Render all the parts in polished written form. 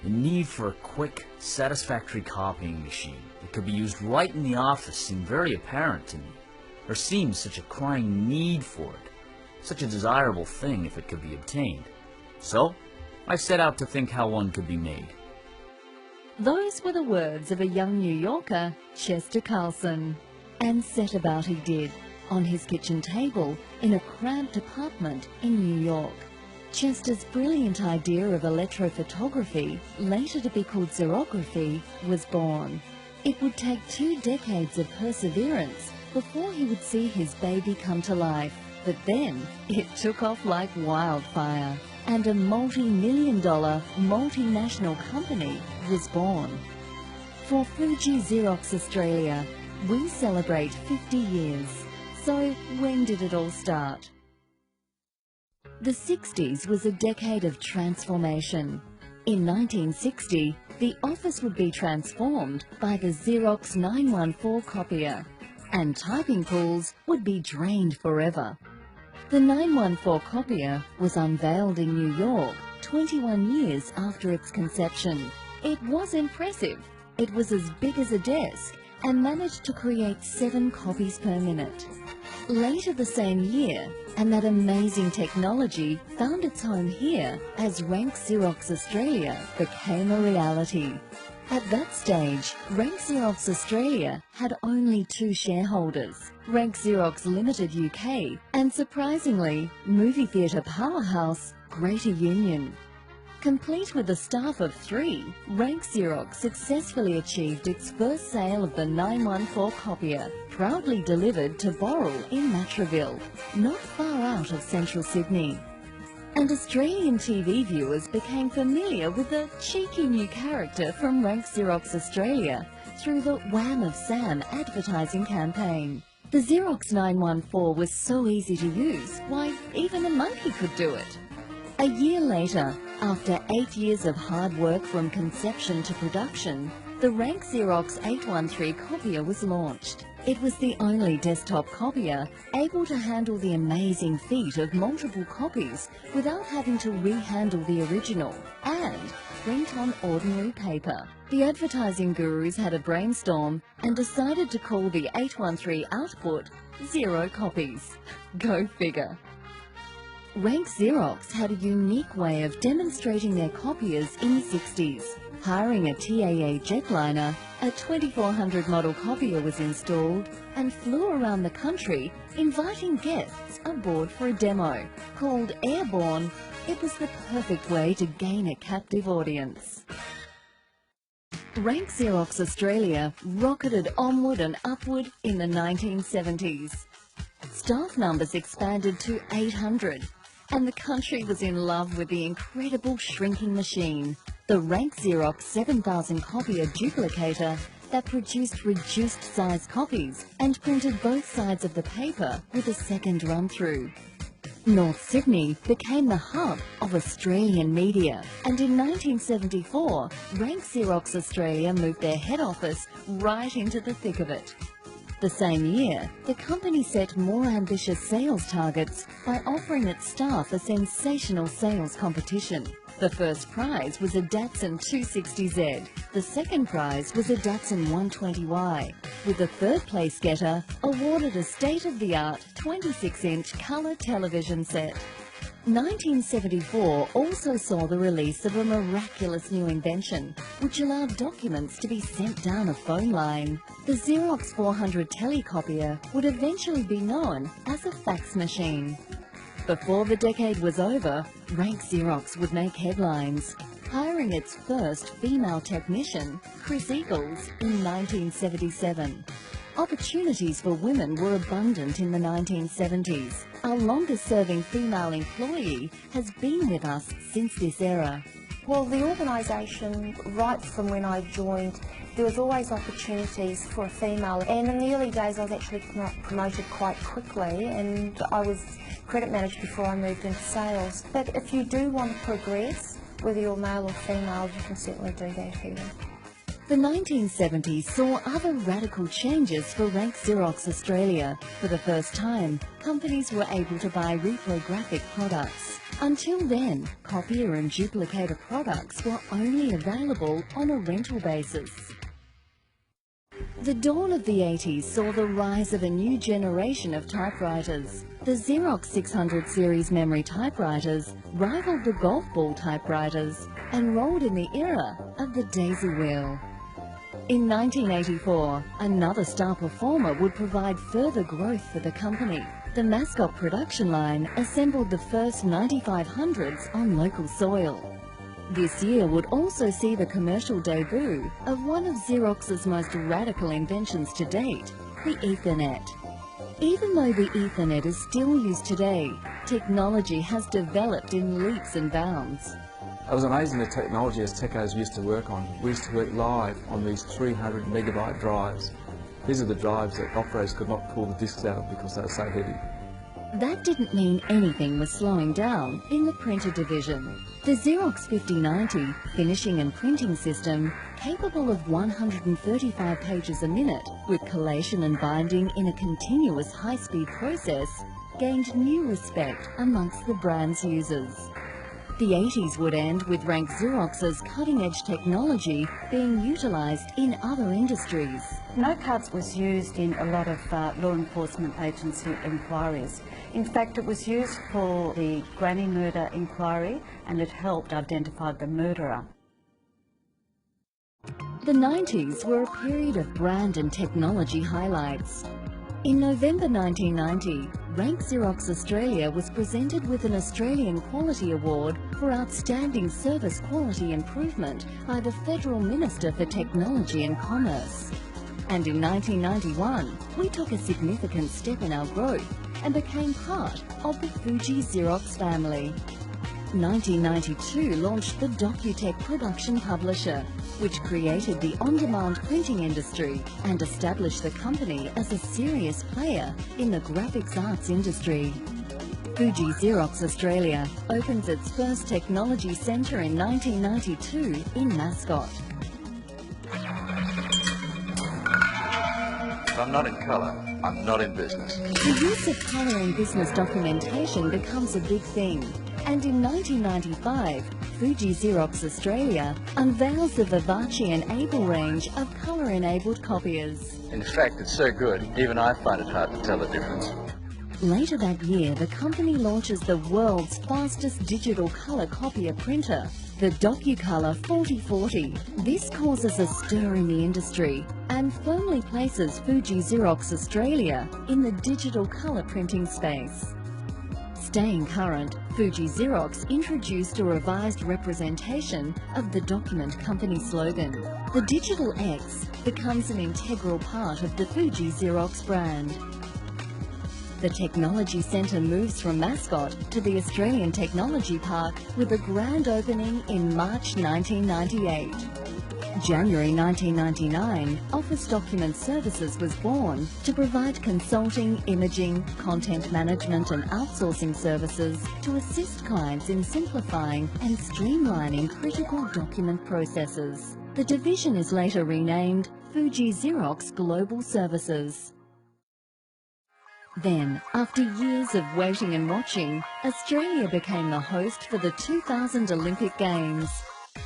The need for a quick, satisfactory copying machine that could be used right in the office seemed very apparent to me. There seemed such a crying need for it, such a desirable thing if it could be obtained. So, I set out to think how one could be made. Those were the words of a young New Yorker, Chester Carlson. And set about he did, on his kitchen table in a cramped apartment in New York. Chester's brilliant idea of electrophotography, later to be called xerography, was born. It would take 2 decades of perseverance before he would see his baby come to life, but then it took off like wildfire, and a multi-million-dollar, multinational company was born. For Fuji Xerox Australia, we celebrate 50 years. So when did it all start? The 60s was a decade of transformation. In 1960, the office would be transformed by the Xerox 914 copier, and typing pools would be drained forever. The 914 copier was unveiled in New York 21 years after its conception. It was impressive. It was as big as a desk and managed to create 7 copies per minute. Later the same year, and that amazing technology found its home here as Rank Xerox Australia became a reality. At that stage, Rank Xerox Australia had only 2 shareholders, Rank Xerox Limited UK and, surprisingly, movie theatre powerhouse Greater Union. Complete with a staff of 3, Rank Xerox successfully achieved its first sale of the 914 copier, proudly delivered to Boral in Matraville, not far out of central Sydney. And Australian TV viewers became familiar with the cheeky new character from Rank Xerox Australia through the Wham of Sam advertising campaign. The Xerox 914 was so easy to use, why, even a monkey could do it. A year later, after 8 years of hard work from conception to production, the Rank Xerox 813 copier was launched. It was the only desktop copier able to handle the amazing feat of multiple copies without having to rehandle the original and print on ordinary paper. The advertising gurus had a brainstorm and decided to call the 813 output 0 copies. Go figure. Rank Xerox had a unique way of demonstrating their copiers in the 60s. Hiring a TAA jetliner, a 2400 model copier was installed and flew around the country, inviting guests aboard for a demo. Called Airborne, it was the perfect way to gain a captive audience. Rank Xerox Australia rocketed onward and upward in the 1970s. Staff numbers expanded to 800. And the country was in love with the incredible shrinking machine, the Rank Xerox 7000 copier duplicator that produced reduced size copies and printed both sides of the paper with a second run-through. North Sydney became the hub of Australian media, and in 1974, Rank Xerox Australia moved their head office right into the thick of it. The same year, the company set more ambitious sales targets by offering its staff a sensational sales competition. The first prize was a Datsun 260Z. The second prize was a Datsun 120Y, with the third place getter awarded a state-of-the-art 26-inch colour television set. 1974 also saw the release of a miraculous new invention, which allowed documents to be sent down a phone line. The Xerox 400 telecopier would eventually be known as a fax machine. Before the decade was over, Rank Xerox would make headlines, hiring its first female technician, Chris Eagles, in 1977. Opportunities for women were abundant in the 1970s. Our longest-serving female employee has been with us since this era. Well, the organisation, right from when I joined, there was always opportunities for a female, and in the early days I was actually promoted quite quickly, and I was credit manager before I moved into sales. But if you do want to progress, whether you're male or female, you can certainly do that here. The 1970s saw other radical changes for Rank Xerox Australia. For the first time, companies were able to buy reprographic products. Until then, copier and duplicator products were only available on a rental basis. The dawn of the 80s saw the rise of a new generation of typewriters. The Xerox 600 series memory typewriters rivaled the golf ball typewriters and rolled in the era of the daisy wheel. In 1984, another star performer would provide further growth for the company. The Mascot production line assembled the first 9500s on local soil. This year would also see the commercial debut of one of Xerox's most radical inventions to date, the Ethernet. Even though the Ethernet is still used today, technology has developed in leaps and bounds. It was amazing the technology as techos used to work on. We used to work live on these 300 megabyte drives. These are the drives that operators could not pull the disks out of because they were so heavy. That didn't mean anything was slowing down in the printer division. The Xerox 5090 finishing and printing system, capable of 135 pages a minute with collation and binding in a continuous high-speed process, gained new respect amongst the brand's users. The 80s would end with Rank Xerox's cutting-edge technology being utilised in other industries. No cards was used in a lot of law enforcement agency inquiries. In fact, it was used for the Granny murder inquiry and it helped identify the murderer. The 90s were a period of brand and technology highlights. In November 1990, Rank Xerox Australia was presented with an Australian Quality Award for Outstanding Service Quality Improvement by the Federal Minister for Technology and Commerce. And in 1991, we took a significant step in our growth and became part of the Fuji Xerox family. 1992 launched the Docutech production publisher, which created the on-demand printing industry and established the company as a serious player in the graphics arts industry. Fuji Xerox Australia opens its first technology centre in 1992 in Mascot. If I'm not in colour, I'm not in business. The use of colour in business documentation becomes a big thing, and in 1995, Fuji Xerox Australia unveils the Vivace and Able range of colour-enabled copiers. In fact, it's so good, even I find it hard to tell the difference. Later that year, the company launches the world's fastest digital colour copier printer, the DocuColor 4040. This causes a stir in the industry and firmly places Fuji Xerox Australia in the digital colour printing space. Staying current, Fuji Xerox introduced a revised representation of the document company slogan. The Digital X becomes an integral part of the Fuji Xerox brand. The Technology Centre moves from Mascot to the Australian Technology Park with a grand opening in March 1998. January 1999, Office Document Services was born to provide consulting, imaging, content management and outsourcing services to assist clients in simplifying and streamlining critical document processes. The division is later renamed Fuji Xerox Global Services. Then, after years of waiting and watching, Australia became the host for the 2000 Olympic Games.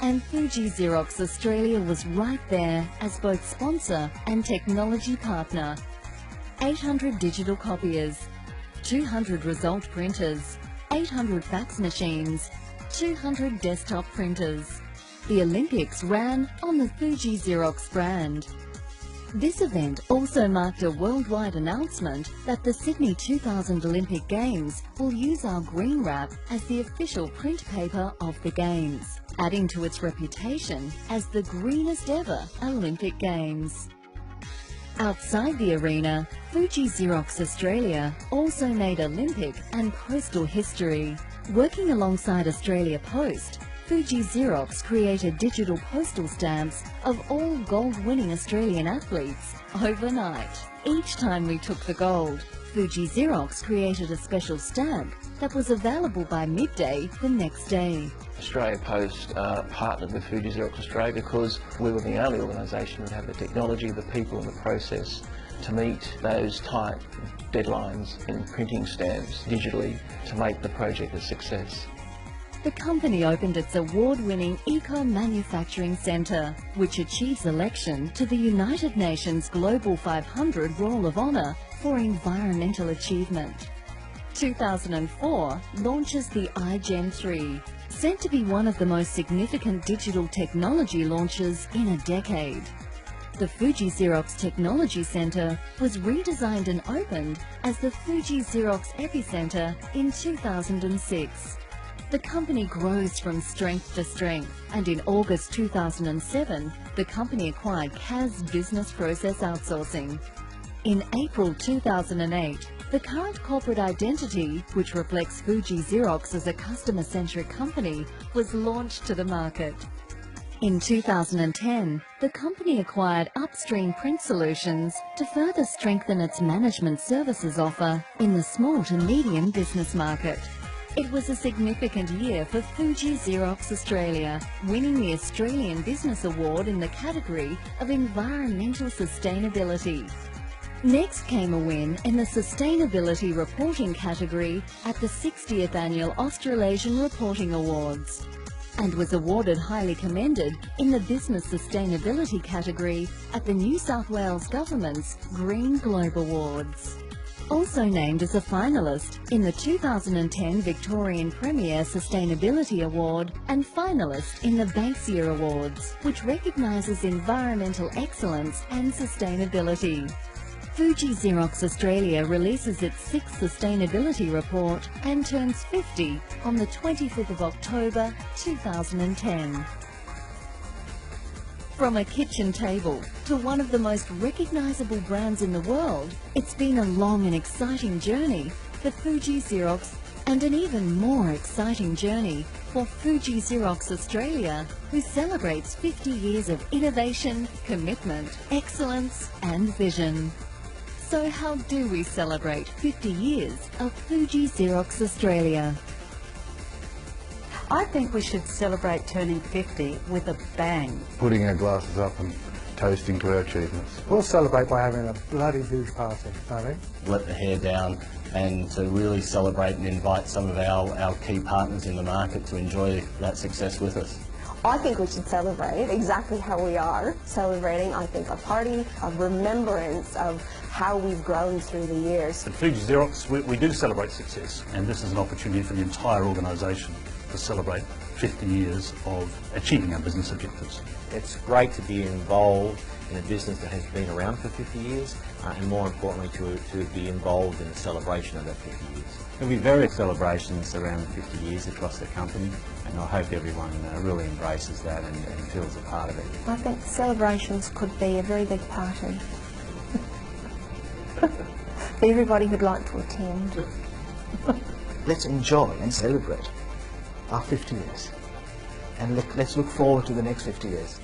And Fuji Xerox Australia was right there as both sponsor and technology partner. 800 digital copiers, 200 result printers, 800 fax machines, 200 desktop printers. The Olympics ran on the Fuji Xerox brand. This event also marked a worldwide announcement that the Sydney 2000 Olympic Games will use our green wrap as the official print paper of the Games, adding to its reputation as the greenest ever Olympic Games. Outside the arena, Fuji Xerox Australia also made Olympic and postal history. Working alongside Australia Post, Fuji Xerox created digital postal stamps of all gold-winning Australian athletes overnight. Each time we took the gold, Fuji Xerox created a special stamp that was available by midday the next day. Australia Post partnered with Fuji Xerox Australia because we were the only organisation that had the technology, the people and the process to meet those tight deadlines in printing stamps digitally to make the project a success. The company opened its award-winning Eco-Manufacturing Centre, which achieves election to the United Nations Global 500 Roll of Honour for environmental achievement. 2004 launches the iGen 3, said to be one of the most significant digital technology launches in a decade. The Fuji Xerox Technology Centre was redesigned and opened as the Fuji Xerox Epicentre in 2006. The company grows from strength to strength, and in August 2007, the company acquired CAS Business Process Outsourcing. In April 2008, the current corporate identity, which reflects Fuji Xerox as a customer-centric company, was launched to the market. In 2010, the company acquired Upstream Print Solutions to further strengthen its management services offer in the small to medium business market. It was a significant year for Fuji Xerox Australia, winning the Australian Business Award in the category of Environmental Sustainability. Next came a win in the Sustainability Reporting category at the 60th Annual Australasian Reporting Awards, and was awarded Highly Commended in the Business Sustainability category at the New South Wales Government's Green Globe Awards. Also named as a finalist in the 2010 Victorian Premier Sustainability Award and finalist in the Banksia Awards, which recognises environmental excellence and sustainability. Fuji Xerox Australia releases its 6th Sustainability Report and turns 50 on the 25th of October 2010. From a kitchen table to one of the most recognisable brands in the world, it's been a long and exciting journey for Fuji Xerox, and an even more exciting journey for Fuji Xerox Australia, who celebrates 50 years of innovation, commitment, excellence and vision. So how do we celebrate 50 years of Fuji Xerox Australia? I think we should celebrate turning 50 with a bang. Putting our glasses up and toasting to our achievements. We'll celebrate by having a bloody huge party, I think. Let the hair down and to really celebrate and invite some of our key partners in the market to enjoy that success with us. I think we should celebrate exactly how we are celebrating. I think a party of remembrance of how we've grown through the years. At Fuji Xerox, we do celebrate success, and this is an opportunity for the entire organisation to celebrate 50 years of achieving our business objectives. It's great to be involved in a business that has been around for 50 years, and more importantly to be involved in the celebration of that 50 years. There'll be various celebrations around the 50 years across the company, and I hope everyone really embraces that and feels a part of it. I think celebrations could be a very big party for everybody who'd like to attend. Let's enjoy and celebrate our 50 years, and let's look forward to the next 50 years.